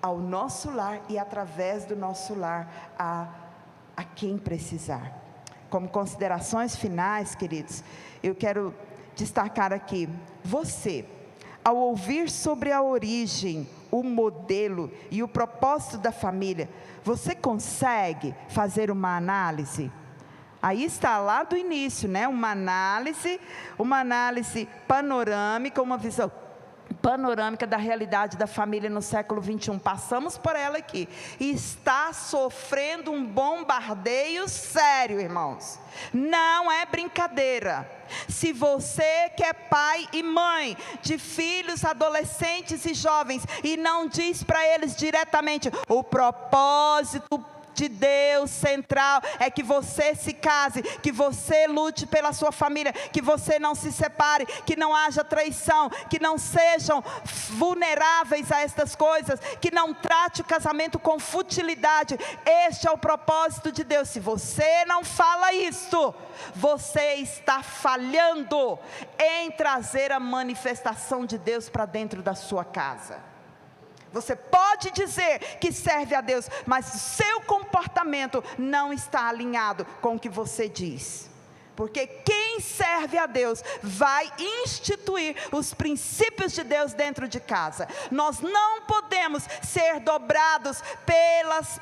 ao nosso lar e através do nosso lar a quem precisar. Como considerações finais, queridos, eu quero destacar aqui, você, ao ouvir sobre a origem, o modelo e o propósito da família, você consegue fazer uma análise? Aí está lá do início, né? Uma análise panorâmica, uma visão panorâmica da realidade da família no século 21, passamos por ela aqui, está sofrendo um bombardeio sério, irmãos, não é brincadeira. Se você que é pai e mãe de filhos, adolescentes e jovens, e não diz para eles diretamente, o propósito de Deus central é que você se case, que você lute pela sua família, que você não se separe, que não haja traição, que não sejam vulneráveis a estas coisas, que não trate o casamento com futilidade. Este é o propósito de Deus. Se você não fala isto, você está falhando em trazer a manifestação de Deus para dentro da sua casa. Você pode dizer que serve a Deus, mas o seu comportamento não está alinhado com o que você diz. Porque quem serve a Deus vai instituir os princípios de Deus dentro de casa. Nós não podemos ser dobrados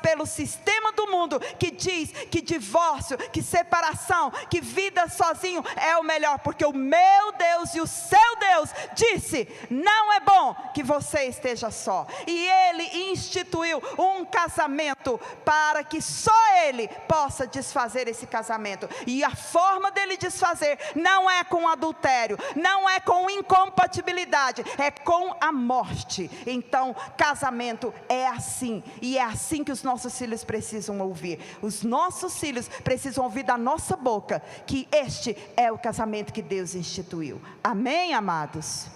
pelo sistema do mundo que diz que divórcio, que separação, que vida sozinho é o melhor. Porque o meu Deus e o seu Deus disse, não é bom que você esteja só. E Ele instituiu um casamento para que só Ele possa desfazer esse casamento. E a forma dele desfazer não é com adultério, não é com incompatibilidade, é com a morte. Então, casamento é assim, e é assim que os nossos filhos precisam ouvir. Os nossos filhos precisam ouvir da nossa boca que este é o casamento que Deus instituiu. Amém, amados?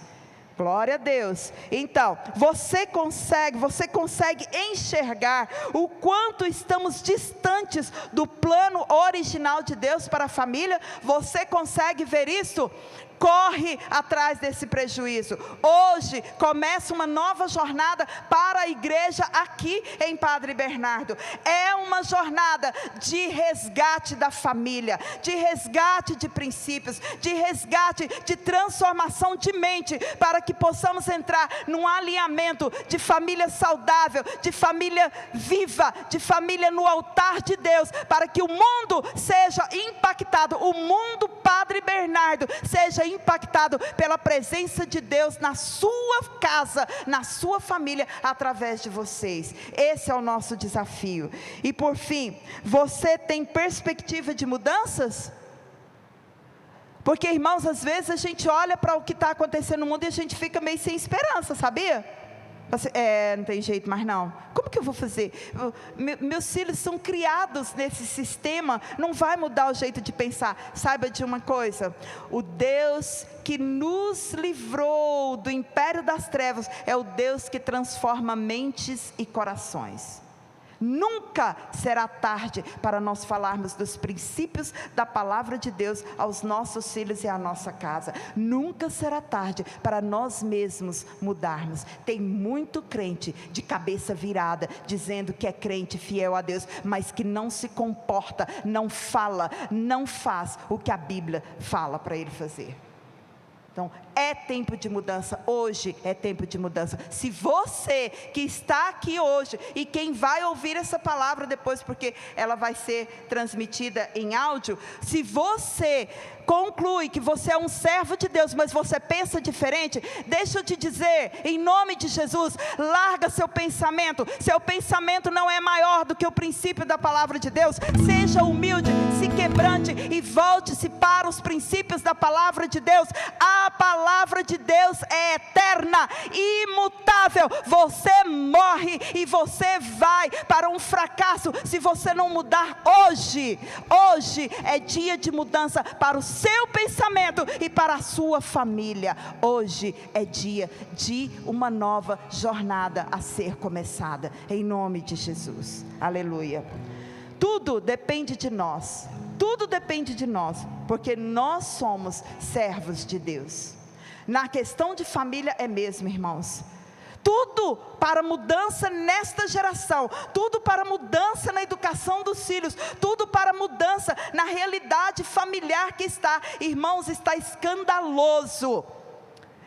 Glória a Deus. Então, você consegue enxergar o quanto estamos distantes do plano original de Deus para a família? Você consegue ver isso? Corre atrás desse prejuízo. Hoje começa uma nova jornada para a igreja aqui em Padre Bernardo. É uma jornada de resgate da família, de resgate de princípios, de resgate de transformação de mente, para que possamos entrar num alinhamento de família saudável, de família viva, de família no altar de Deus, para que o mundo seja impactado, o mundo Padre Bernardo seja impactado pela presença de Deus na sua casa, na sua família, através de vocês. Esse é o nosso desafio. E por fim, você tem perspectiva de mudanças? Porque, irmãos, às vezes a gente olha para o que está acontecendo no mundo e a gente fica meio sem esperança, sabia? Não tem jeito mais não. Como que eu vou fazer? Meus filhos são criados nesse sistema, não vai mudar o jeito de pensar. Saiba de uma coisa: o Deus que nos livrou do império das trevas é o Deus que transforma mentes e corações. Nunca será tarde para nós falarmos dos princípios da palavra de Deus aos nossos filhos e à nossa casa. Nunca será tarde para nós mesmos mudarmos. Tem muito crente de cabeça virada, dizendo que é crente fiel a Deus, mas que não se comporta, não fala, não faz o que a Bíblia fala para ele fazer. Então, é tempo de mudança, hoje é tempo de mudança. Se você que está aqui hoje, e quem vai ouvir essa palavra depois, porque ela vai ser transmitida em áudio, se você conclui que você é um servo de Deus, mas você pensa diferente, deixa eu te dizer, em nome de Jesus, larga seu pensamento não é maior do que o princípio da palavra de Deus. Seja humilde, se quebrante e volte-se para os princípios da palavra de Deus. A palavra de Deus é eterna, imutável. Você morre e você vai para um fracasso se você não mudar hoje. Hoje é dia de mudança para o seu pensamento e para a sua família. Hoje é dia de uma nova jornada a ser começada, em nome de Jesus. Aleluia. Tudo depende de nós. Tudo depende de nós, porque nós somos servos de Deus. Na questão de família é mesmo, irmãos. Tudo para mudança nesta geração, tudo para mudança na educação dos filhos, tudo para mudança na realidade familiar que está, irmãos, está escandaloso,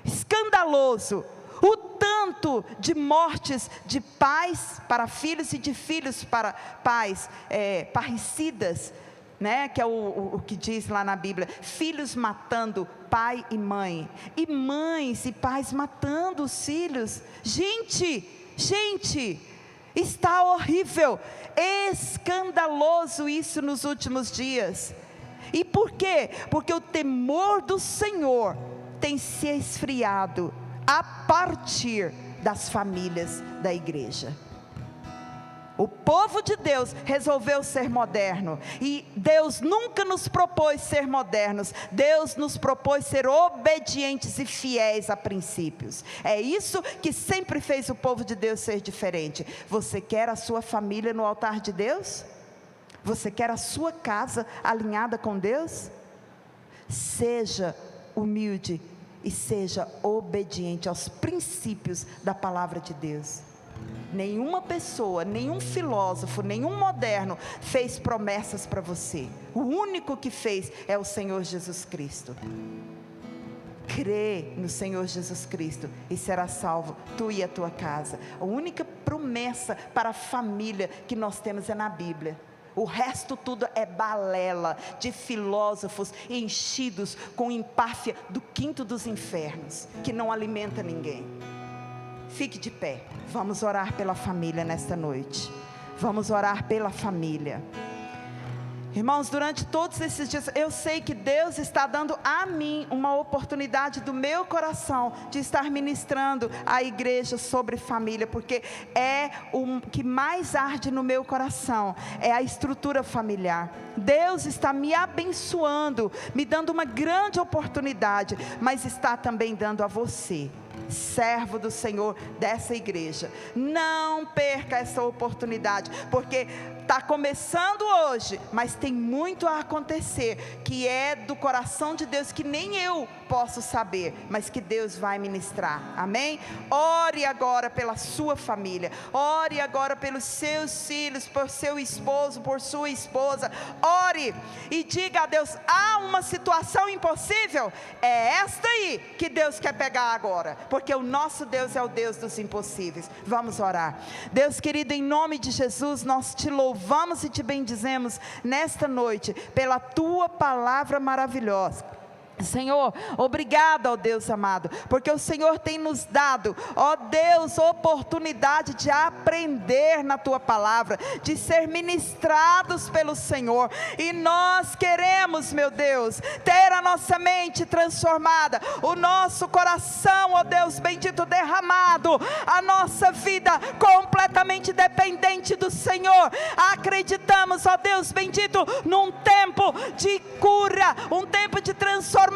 escandaloso, o tanto de mortes de pais para filhos e de filhos para pais, parricidas, né, que é o que diz lá na Bíblia, filhos matando pai e mãe, e mães e pais matando os filhos. Gente, está horrível, escandaloso isso nos últimos dias. E por quê? Porque o temor do Senhor tem se esfriado a partir das famílias da igreja. O povo de Deus resolveu ser moderno, e Deus nunca nos propôs ser modernos. Deus nos propôs ser obedientes e fiéis a princípios. É isso que sempre fez o povo de Deus ser diferente. Você quer a sua família no altar de Deus? Você quer a sua casa alinhada com Deus? Seja humilde e seja obediente aos princípios da palavra de Deus. Nenhuma pessoa, nenhum filósofo, nenhum moderno fez promessas para você. O único que fez é o Senhor Jesus Cristo. Crê no Senhor Jesus Cristo e será salvo, tu e a tua casa. A única promessa para a família que nós temos é na Bíblia. O resto tudo é balela de filósofos enchidos com empáfia do quinto dos infernos, que não alimenta ninguém. Fique de pé, vamos orar pela família nesta noite. Vamos orar pela família. Irmãos, durante todos esses dias, eu sei que Deus está dando a mim uma oportunidade do meu coração de estar ministrando à igreja sobre família, porque é o que mais arde no meu coração, é a estrutura familiar. Deus está me abençoando, me dando uma grande oportunidade, mas está também dando a você, servo do Senhor dessa igreja. Não perca essa oportunidade, porque está começando hoje, mas tem muito a acontecer, que é do coração de Deus, que nem eu posso saber, mas que Deus vai ministrar, amém? Ore agora pela sua família, ore agora pelos seus filhos, por seu esposo, por sua esposa, ore e diga a Deus: há uma situação impossível, é esta aí que Deus quer pegar agora, porque o nosso Deus é o Deus dos impossíveis. Vamos orar. Deus querido, em nome de Jesus, nós te louvamos e te bendizemos nesta noite, pela tua palavra maravilhosa. Senhor, obrigado, ó Deus amado, porque o Senhor tem nos dado, ó Deus, oportunidade de aprender na tua palavra, de ser ministrados pelo Senhor, e nós queremos, meu Deus, ter a nossa mente transformada, o nosso coração, ó Deus bendito, derramado, a nossa vida completamente dependente do Senhor. Acreditamos, ó Deus bendito, num tempo de cura, um tempo de transformação,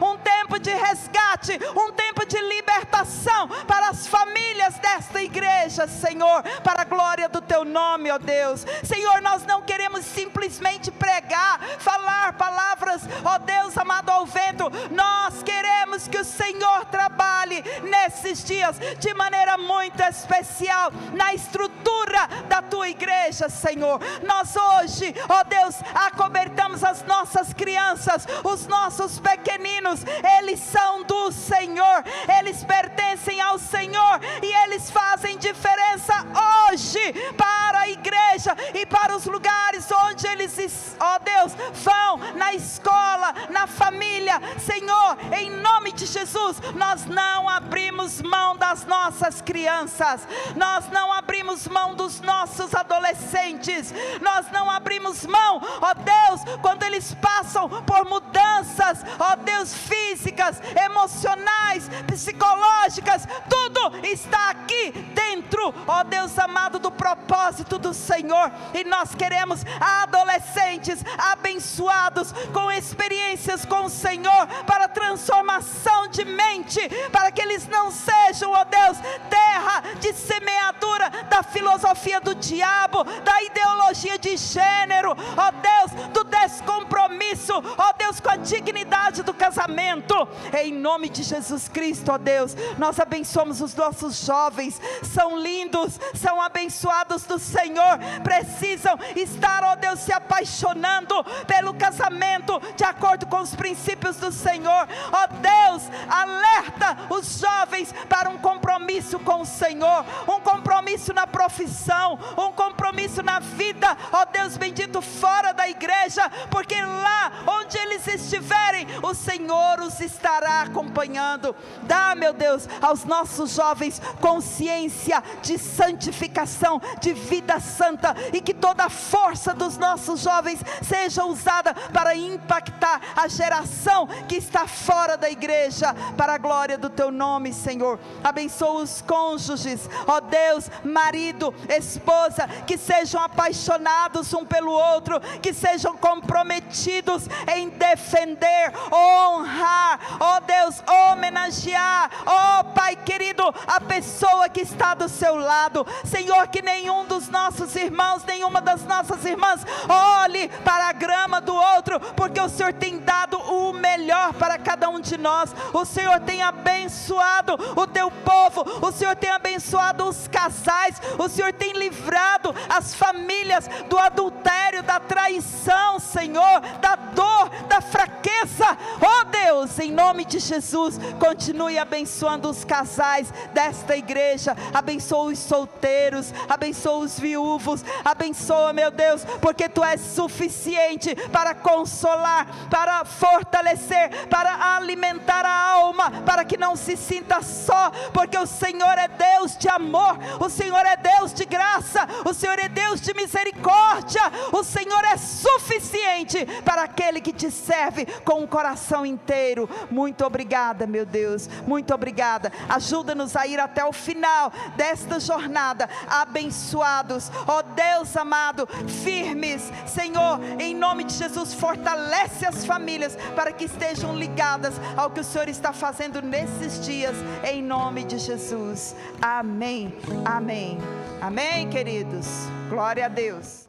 um tempo de resgate, um tempo de libertação para as famílias desta igreja, Senhor, para a glória do teu nome, ó Deus. Senhor, nós não queremos simplesmente pregar, falar palavras, ó Deus amado, ao vento. Nós queremos que o Senhor trabalhe nesses dias de maneira muito especial na estrutura da tua igreja, Senhor. Nós hoje, ó Deus, acobertamos as nossas crianças, os nossos pequeninos, eles são do Senhor, eles pertencem ao Senhor, e eles fazem diferença hoje para a igreja e para os lugares onde eles, ó Deus, vão, na escola, na família. Senhor, em nome de Jesus, nós não abrimos mão das nossas crianças, nós não abrimos mão dos nossos adolescentes, nós não abrimos mão, ó Deus, quando eles passam por mudanças, ó Deus, físicas, emocionais, psicológicas, tudo está aqui dentro, ó Deus amado, do propósito do Senhor. E nós queremos adolescentes abençoados, com experiências com o Senhor, para transformação de mente, para que eles não sejam, ó Deus, terra de semeadura da filosofia do diabo, da ideologia de gênero, ó Deus, do descompromisso compromisso, ó Deus, com a dignidade do casamento. Em nome de Jesus Cristo, ó Deus, nós abençoamos os nossos jovens, são lindos, são abençoados do Senhor, precisam estar, ó Deus, se apaixonando pelo casamento, de acordo com os princípios do Senhor. Ó Deus, alerta os jovens para um compromisso com o Senhor, um compromisso na profissão, um compromisso na vida, ó Deus bendito, fora da igreja, porque lá onde eles estiverem, o Senhor os estará acompanhando. Dá, meu Deus, aos nossos jovens consciência de santificação, de vida santa, e que toda a força dos nossos jovens seja usada para impactar a geração que está fora da igreja, para a glória do teu nome, Senhor. Abençoa os cônjuges, ó Deus, marido, esposa, que sejam apaixonados um pelo outro, que sejam comprometidos em defender, honrar, ó Deus, homenagear, ó Pai querido, a pessoa que está do seu lado. Senhor, que nenhum dos nossos irmãos, nenhuma das nossas irmãs olhe para a grama do outro, porque o Senhor tem dado o melhor para cada um de nós. O Senhor tem abençoado o teu povo, o Senhor tem abençoado os casais, o Senhor tem livrado as famílias do adultério, da traição, Senhor, da dor, da fraqueza. Ó Deus, em nome de Jesus, continue abençoando os casais desta igreja, abençoa os solteiros, abençoa os viúvos, abençoa, meu Deus, porque tu és suficiente para consolar, para fortalecer, para alimentar a alma, para que não se sinta só, porque o Senhor é Deus de amor, o Senhor é Deus de graça, o Senhor é Deus de misericórdia, o Senhor é suficiente para aquele que te serve com o coração inteiro. Muito obrigada, meu Deus, muito obrigada. Ajuda-nos a ir até o final desta jornada abençoados, ó Deus amado, firmes, Senhor, em nome de Jesus. Fortalece as famílias para que estejam ligadas ao que o Senhor está fazendo nesses dias, em nome de Jesus. Amém, amém, amém, queridos, glória a Deus.